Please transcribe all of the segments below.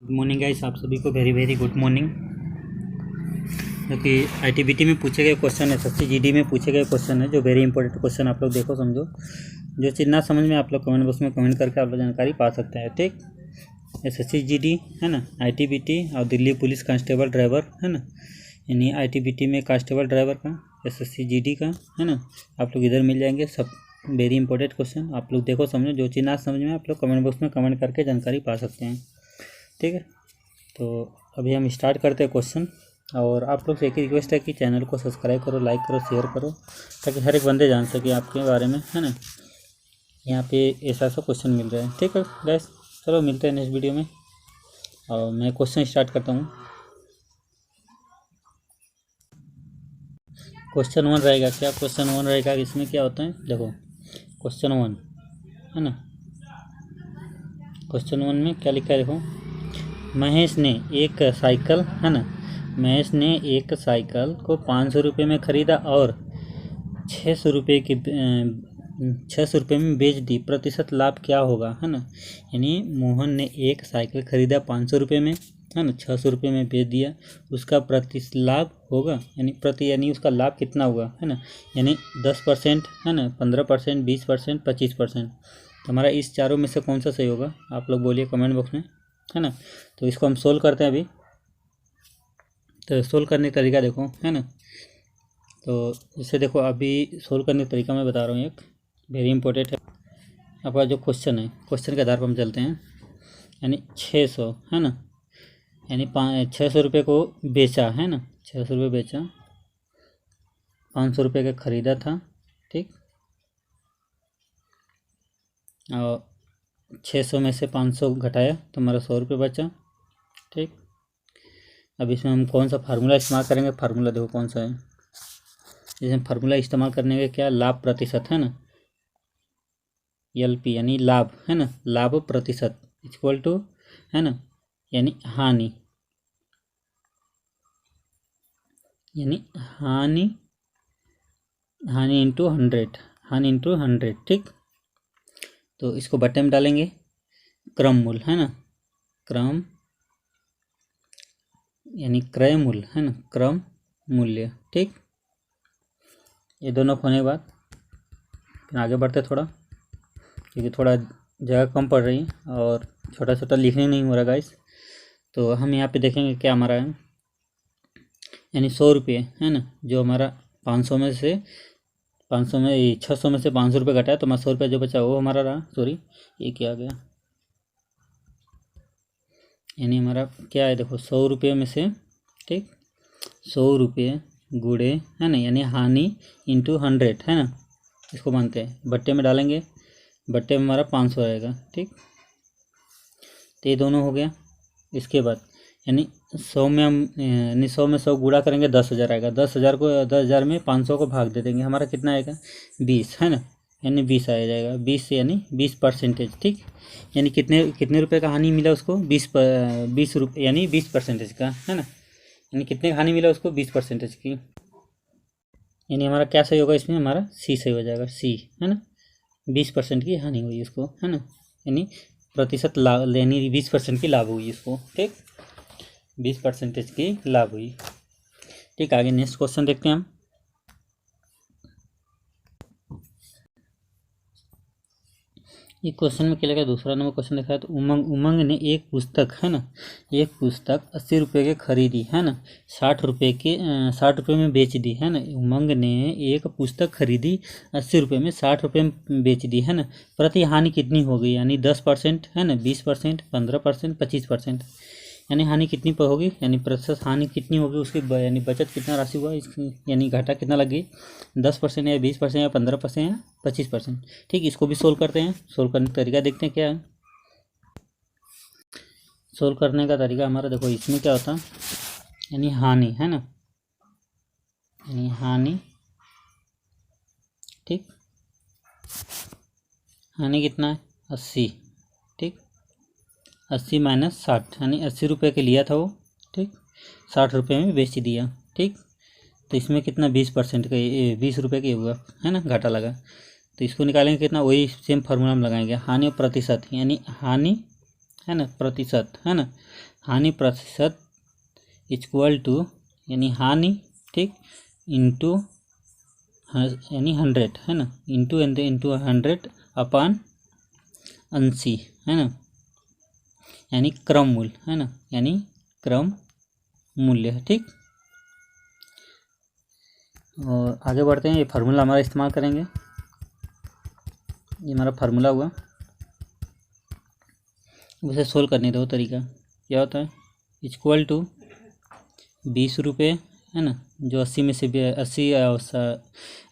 Good morning guys, आप सभी को वेरी वेरी गुड मॉर्निंग। क्योंकि आईटीबीटी में पूछे गए क्वेश्चन है, एसएससी जीडी में पूछे गए क्वेश्चन है जो वेरी इंपॉर्टेंट क्वेश्चन आप लोग देखो समझो। जो चीज़ ना समझ में आप लोग कमेंट बॉक्स में कमेंट करके आप लोग जानकारी पा सकते हैं। ठीक, एसएससी जीडी है ना, आईटीबीटी और दिल्ली पुलिस कांस्टेबल ड्राइवर है ना, यानी आईटीबीटी में कांस्टेबल ड्राइवर का, एसएससी जीडी का है ना, आप लोग इधर मिल जाएंगे सब वेरी इंपॉर्टेंट क्वेश्चन। आप लोग देखो समझो, जो चीज़ ना समझ में आप लोग कमेंट बॉक्स में कमेंट करके जानकारी पा सकते हैं। ठीक है, तो अभी हम स्टार्ट करते हैं क्वेश्चन। और आप लोग से एक ही रिक्वेस्ट है कि चैनल को सब्सक्राइब करो, लाइक करो, शेयर करो, ताकि हर एक बंदे जान सके आपके बारे में है ना। यहाँ पे ऐसा क्वेश्चन मिल रहा है। ठीक है गैस, चलो मिलते हैं नेक्स्ट वीडियो में। और मैं क्वेश्चन स्टार्ट करता हूँ। क्वेश्चन 1 रहेगा क्या? क्वेश्चन 1 रहेगा, इसमें क्या होता है देखो। क्वेश्चन 1 है ना, क्वेश्चन 1 में क्या लिखा है देखो। महेश ने एक साइकिल है ना, महेश ने एक साइकिल को 500 रुपये में ख़रीदा और 600 रुपये की 600 रुपये में बेच दी, प्रतिशत लाभ क्या होगा है ना। यानी मोहन ने एक साइकिल ख़रीदा 500 रुपये में है ना, 600 रुपये में बेच दिया, उसका प्रतिशत लाभ होगा यानी उसका लाभ कितना होगा है ना। यानी 10% है ना, 15%, 20%, 25%। तो हमारा इस चारों में से कौन सा सही होगा आप लोग बोलिए कमेंट बॉक्स में है ना। तो इसको हम सोल्व करते हैं अभी। तो सोल्व करने का तरीका देखो है ना। तो इसे देखो, अभी सोल्व करने का तरीका मैं बता रहा हूँ, एक वेरी इंपॉर्टेंट है आपका जो क्वेश्चन है। क्वेश्चन के आधार पर हम चलते हैं। यानी 600 है ना, यानी 600 रुपये को बेचा है ना, 600 रुपये बेचा, 500 रुपये का ख़रीदा था। ठीक, और 600 में से 500 घटाया तो हमारा 100 रुपये बचा। ठीक, अब इसमें हम कौन सा फार्मूला इस्तेमाल करेंगे? फार्मूला देखो कौन सा है। इसमें फार्मूला इस्तेमाल करने का क्या, लाभ प्रतिशत है ना, एलपी यानी लाभ है ना, लाभ प्रतिशत इक्वल टू है ना, यानी हानि, यानी हानि इंटू 100, हानि इंटू 100। ठीक, तो इसको बट्टे में डालेंगे, क्रम मूल्य है ना, क्रम यानी क्रय मूल्य है ना, क्रम मूल्य। ठीक, ये दोनों होने के बाद फिर आगे बढ़ते थोड़ा, क्योंकि थोड़ा जगह कम पड़ रही है और छोटा छोटा लिखने नहीं हो रहा गाइस। तो हम यहाँ पे देखेंगे क्या हमारा है, यानी 100 रुपये है ना, जो हमारा 500 में से 500 में 600 में से 500 रुपये घटाया तो हमारा 100 रुपये जो बचा वो हमारा रहा। सॉरी, ये क्या आ गया, यानी हमारा क्या है देखो, 100 रुपये में से, ठीक, 100 रुपये गुड़े है ना, यानी हानि इंटू 100 है ना, इसको मानते हैं बट्टे में डालेंगे, बट्टे में हमारा 500 आएगा। ठीक, तो ये दोनों हो गया। इसके बाद यानी 100 में हम यानी 100 में 100 गुणा करेंगे 10,000 आएगा, 10,000 को 10,000 में 500 को भाग दे देंगे, हमारा कितना आएगा 20 है ना, यानी 20 आ जाएगा, 20 यानी 20%। ठीक, यानी कितने रुपए का हानि मिला उसको, 20 रुपये यानी 20% का है ना, यानी कितने का हानि मिला उसको 20% की। यानी हमारा क्या सही होगा इसमें, हमारा सी सही हो जाएगा, सी है ना, 20% की हानि हुई उसको है ना, यानी प्रतिशत लाभ, यानी 20% की लाभ हुई इसको। ठीक, 20% की लाभ हुई। ठीक, आगे नेक्स्ट क्वेश्चन देखते हैं हम। ये क्वेश्चन में क्या लगा, दूसरा नंबर क्वेश्चन देखा है। तो उमंग ने एक पुस्तक है ना, एक पुस्तक 80 रुपये की खरीदी है ना, 60 रुपये में बेच दी है ना। उमंग ने एक पुस्तक खरीदी 80 रुपये में, 60 रुपये में बेच दी है ना, प्रति हानि कितनी हो गई, यानी 10% है ना, 20%, 15%, 25%। यानी हानि कितनी पर होगी, यानी प्रतिशत हानि कितनी होगी उसकी, यानी बचत कितना राशि हुआ इसकी, यानी घाटा कितना लग गई, 10% या 20% या 15% या 25%। ठीक, इसको भी सोल्व करते हैं। सोल्व करने का तरीका देखते हैं क्या है। सोल्व करने का तरीका हमारा देखो, इसमें क्या होता है, यानी हानि है ना, यानी हानि, ठीक, हानि कितना है 80। ठीक, 80 माइनस 60, यानी 80 रुपये के लिया था वो, ठीक, 60 रुपये में बेच दिया। ठीक, तो इसमें कितना 20% का 20 रुपये का हुआ है ना, घाटा लगा। तो इसको निकालेंगे कितना, वही सेम फार्मूला में लगाएंगे, हानि और प्रतिशत, यानी हानि है ना, प्रतिशत है ना, हानि प्रतिशत इक्वल टू यानी हानि, ठीक, इंटू यानी 100 है ना, इंटू 100 अपान 80 है ना, यानी क्रम मूल्य है ना, यानी क्रम मूल्य है, ठीक। और आगे बढ़ते हैं। ये फार्मूला हमारा इस्तेमाल करेंगे। ये हमारा फार्मूला हुआ, उसे सोल्व करने दो। तरीका क्या होता है, इक्वल टू 20 रुपये है ना, जो 80 में से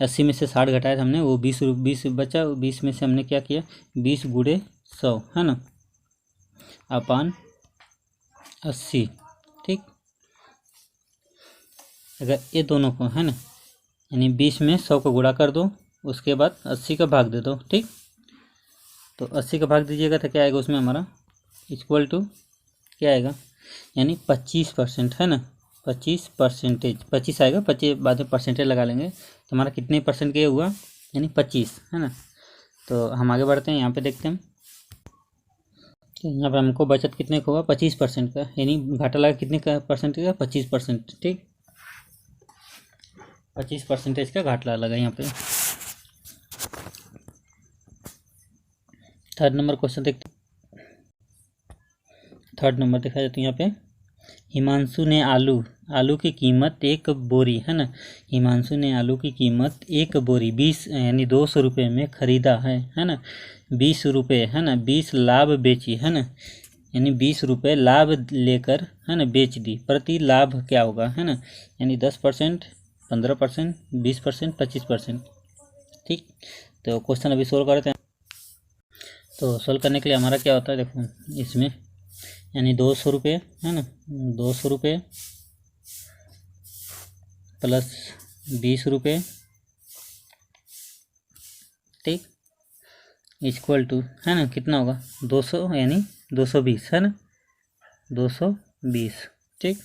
80 में से 60 घटाया था हमने, वो 20 बचा। 20 में से हमने क्या किया, 20 गुणे 100 है ना, अपान 80, ठीक। अगर ये दोनों को है ना, यानी 20 में 100 को गुणा कर दो, उसके बाद 80 का भाग दे दो, ठीक। तो 80 का भाग दीजिएगा तो क्या आएगा उसमें हमारा, इक्वल टू क्या आएगा, यानी 25% है ना, 25% आएगा। 25 बाद में परसेंटेज लगा लेंगे तो हमारा कितने परसेंट का हुआ, यानी 25 है ना। तो हम आगे बढ़ते हैं, यहाँ पे देखते हैं। तो यहाँ पे हमको बचत कितने का हुआ, 25% का, यानी घाटा लगा कितने का परसेंट का, 25%, ठीक। 25% का घाटा लगा यहाँ पे। थर्ड नंबर क्वेश्चन देखते हैं। थर्ड नंबर देखा जाए तो यहाँ पे हिमांशु ने आलू की कीमत 1 बोरी है ना, हिमांशु ने आलू की कीमत 1 बोरी 20 यानी 200 रुपये में ख़रीदा है ना, 20 रुपये है ना, 20 लाभ बेची है ना, यानी 20 रुपये लाभ लेकर है ना बेच दी। प्रति लाभ क्या होगा है ना, यानी 10%, 15%, 20%, 25%, ठीक। तो क्वेश्चन अभी सोल्व करते हैं। तो सोल्व करने के लिए हमारा क्या होता है, देखो इसमें यानी 200 रुपये है ना, 200 रुपये प्लस 20 रुपये, ठीक, इक्वल टू है ना कितना होगा, 200 यानी 220 है ना, 220, ठीक।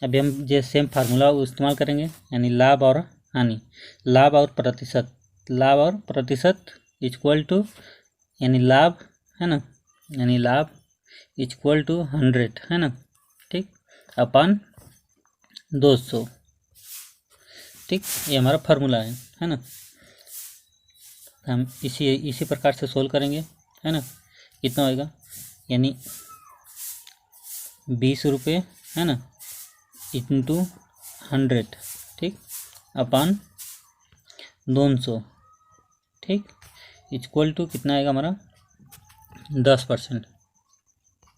अभी हम जो सेम फार्मूला इस्तेमाल करेंगे, यानी लाभ और हानि, लाभ और प्रतिशत इक्वल टू, यानी लाभ है ना, यानी लाभ इक्वल टू 100 है ना, ठीक, अपान 200, ठीक। ये हमारा फार्मूला है ना। हम इसी प्रकार से सोल्व करेंगे है ना। कितना होएगा, यानी 20 रुपये है ना इंटू 100, ठीक, अपान 200, ठीक, इक्वल टू कितना आएगा हमारा 10%,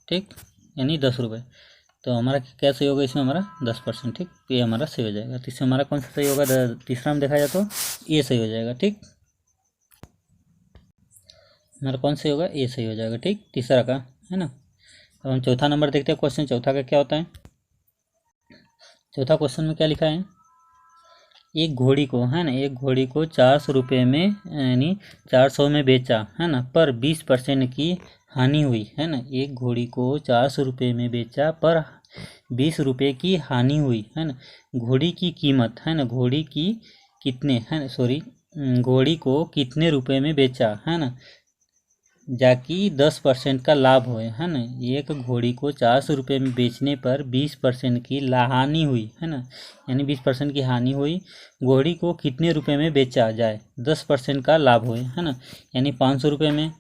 ठीक, यानी 10 रुपये। तो हमारा क्या सही होगा इसमें, हमारा 10%, ठीक। तो ये हमारा सही हो जाएगा। तो इसमें हमारा कौन सा सही होगा, तीसरा में देखा जाए तो ये सही हो जाएगा, ठीक। हमारा कौन सही होगा, ये सही हो जाएगा, ठीक, तीसरा का है ना। अब हम चौथा नंबर देखते हैं। क्वेश्चन चौथा का क्या होता है, चौथा क्वेश्चन में क्या लिखा है, एक घोड़ी को है ना, एक घोड़ी को 400 रुपये में यानी 400 में बेचा है ना, पर 20% की हानि हुई है ना। एक घोड़ी को 400 रुपये में बेचा पर 20 रुपये की हानि हुई है ना। घोड़ी की कीमत है ना, घोड़ी की कितने है ना, सॉरी, घोड़ी को कितने रुपये में बेचा है ना, जाकि 10% का लाभ हो है ना। एक घोड़ी को 400 रुपये में बेचने पर 20% की हानि हुई है ना, यानी 20% की हानि हुई। घोड़ी को कितने रुपये में बेचा जाए, 10% का लाभ हो है ना, यानी 500 रुपये में,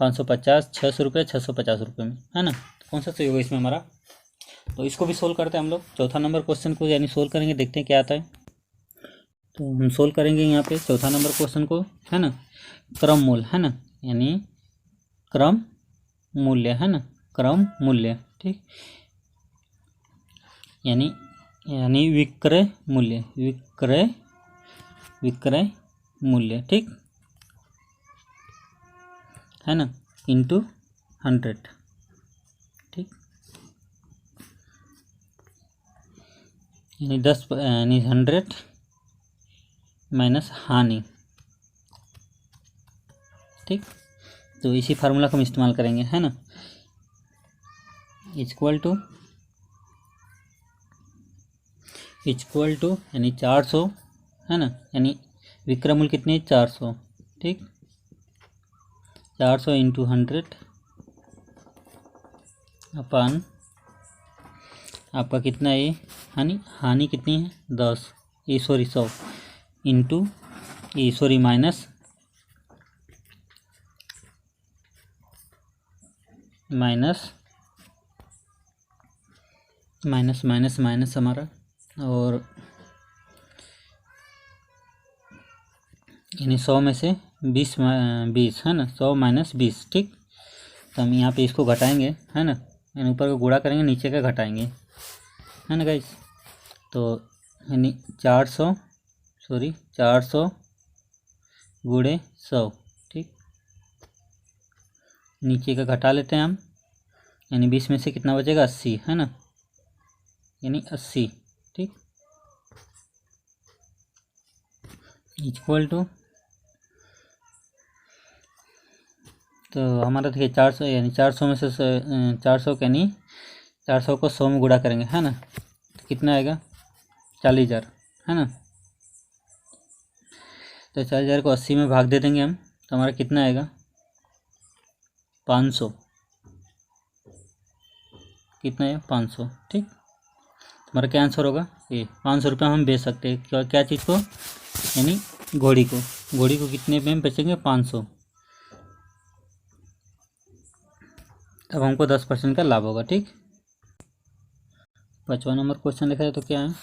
550, 600 रुपये, 650 रुपये में है ना। कौन सा सही होगा इसमें हमारा। तो इसको भी सोल्व करते हैं हम लोग। चौथा नंबर क्वेश्चन को यानी सोल्व करेंगे, देखते हैं क्या आता है। तो हम सोल्व करेंगे यहाँ पे चौथा नंबर क्वेश्चन को है ना, क्रम मूल्य है ना, यानी क्रम मूल्य है ना, क्रम मूल्य, ठीक, यानी विक्रय मूल्य, विक्रय मूल्य, ठीक है ना, इंटू 100, ठीक, यानी 10 यानी 100 माइनस हानि, ठीक। तो इसी फार्मूला को हम इस्तेमाल करेंगे है ना, इक्वल टू यानी 400 है ना, यानी विक्रय मूल्य कितनी है 400, ठीक, 400 इंटू 100 अपान आपका कितना है ये हानि कितनी है 10 100 इंटू माइनस हमारा, और यानी 100 में से 20 है ना, 100 माइनस 20, ठीक। तो हम यहाँ पे इसको घटाएंगे, है ना, यानी ऊपर का गुणा करेंगे, नीचे का घटाएंगे, है ना गाइस। तो यानी 400 गुणे 100, ठीक। नीचे का घटा लेते हैं हम, यानी 20 में से कितना बचेगा 80, है ना, यानी 80, ठीक। इक्वल टू, तो हमारा देखिए 400, यानी 400 में से 400 के यानी 400 को 100 में गुणा करेंगे, है ना, तो कितना आएगा 40,000, है ना। तो 40,000 को 80 में भाग दे देंगे हम, तो हमारा कितना आएगा 500, कितना है 500, ठीक। हमारा क्या आंसर होगा ये 500 रुपये हम बेच सकते हैं क्या चीज़ को, यानी घोड़ी को कितने में बेचेंगे 500, तब हमको 10% का लाभ होगा, ठीक। 5वां नंबर क्वेश्चन देखा जाए तो क्या है,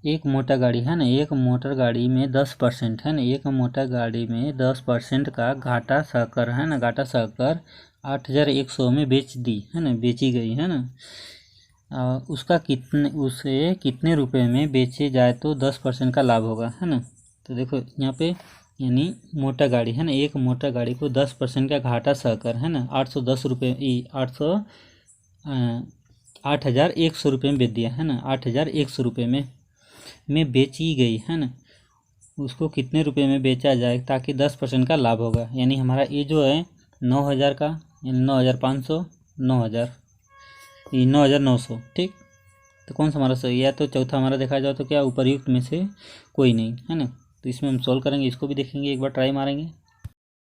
एक मोटर गाड़ी, है ना, एक मोटर गाड़ी में 10%, है ना, एक मोटर गाड़ी में 10% का घाटा सहकर, है ना, घाटा सहकर 8,100 में बेच दी, है ना, बेची गई, है ना। उसे कितने रुपए में बेचे जाए तो 10% का लाभ होगा, है ना। तो देखो यहाँ पे यानी मोटर गाड़ी, है ना, एक मोटर गाड़ी को 10% का घाटा सहकर, है ना, 8,100 रुपये में बेच दिया, है ना, 8,100 रुपये में बेची गई, है ना। उसको कितने रुपए में बेचा जाए ताकि 10% का लाभ होगा, यानी हमारा ये जो है 9,000 का, यानी 9,500, 9,000, ये 9,900, ठीक। तो कौन सा हमारा सही है, तो चौथा हमारा देखा जाए तो क्या उपर्युक्त में से कोई नहीं, है ना। तो इसमें हम सॉल्व करेंगे, इसको भी देखेंगे, एक बार ट्राई मारेंगे।